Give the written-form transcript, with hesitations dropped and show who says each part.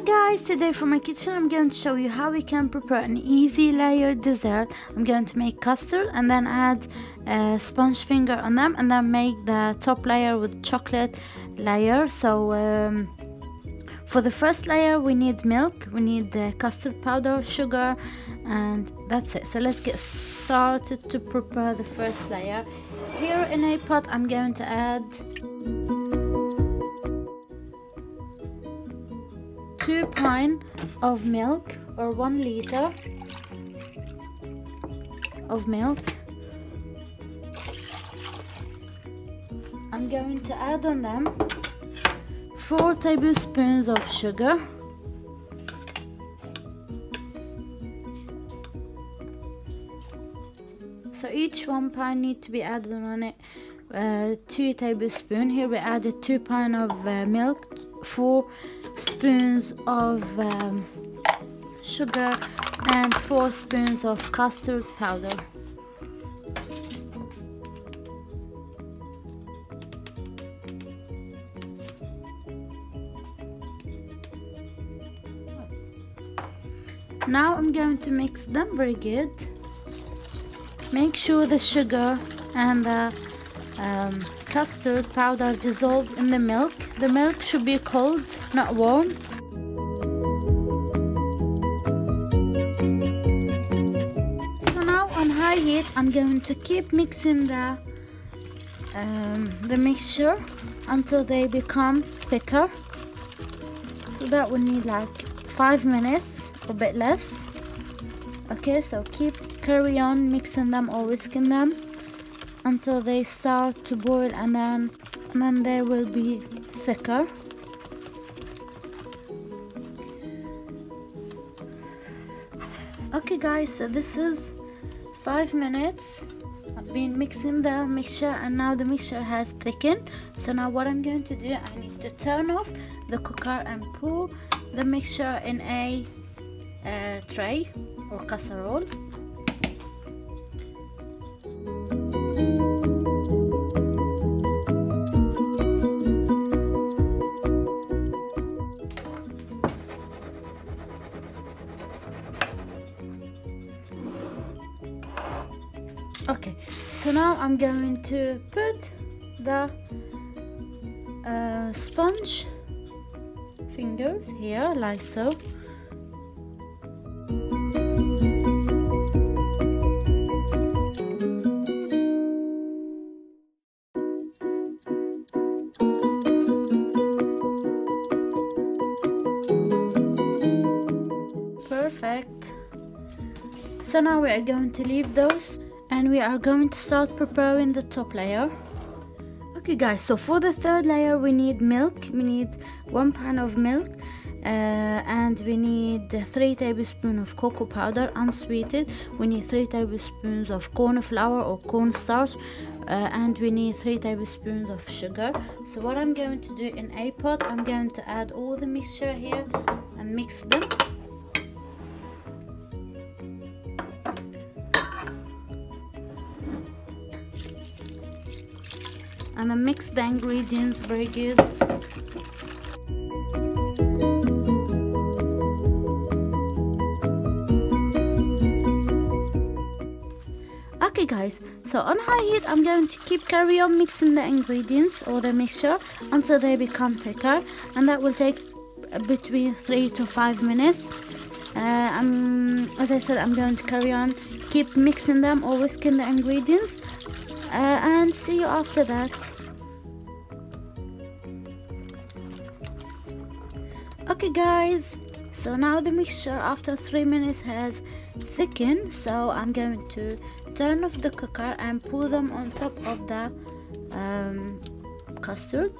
Speaker 1: Guys, today for my kitchen I'm going to show you how we can prepare an easy layered dessert. I'm going to make custard and then add sponge finger on them and then make the top layer with chocolate layer. So for the first layer we need milk, we need the custard powder, sugar, and that's it. So let's get started to prepare the first layer. Here in a pot I'm going to add 2 pints of milk, or 1 liter of milk. I'm going to add on them 4 tablespoons of sugar, so each 1 pint need to be added on it 2 tablespoons. Here we added 2 pints of milk, 4 spoons of sugar, and 4 spoons of custard powder. Now I'm going to mix them very good. Make sure the sugar and the custard powder dissolved in the milk. The milk should be cold, not warm. So now on high heat I'm going to keep mixing the mixture until they become thicker. So that will need like 5 minutes, a bit less. Okay, so carry on mixing them or whisking them until they start to boil, and then they will be thicker. Okay guys, so this is 5 minutes. I've been mixing the mixture and now the mixture has thickened. So now what I'm going to do, I need to turn off the cooker and pour the mixture in a tray or casserole. Okay, so now I'm going to put the sponge fingers here, like so. Perfect. So now we are going to leave those and we are going to start preparing the top layer. Okay guys, so for the third layer we need milk. We need 1 pint of milk and we need 3 tablespoons of cocoa powder unsweetened. We need 3 tablespoons of corn flour or cornstarch and we need 3 tablespoons of sugar. So what I'm going to do, in a pot I'm going to add all the mixture here and mix them. And then mix the ingredients very good. Okay guys, so on high heat I'm going to carry on mixing the ingredients or the mixture until they become thicker, and that will take between 3 to 5 minutes. As I said, I'm going to carry on keep mixing them or whisking the ingredients and see you after that. Okay guys, so now the mixture after 3 minutes has thickened, so I'm going to turn off the cooker and pour them on top of the custard.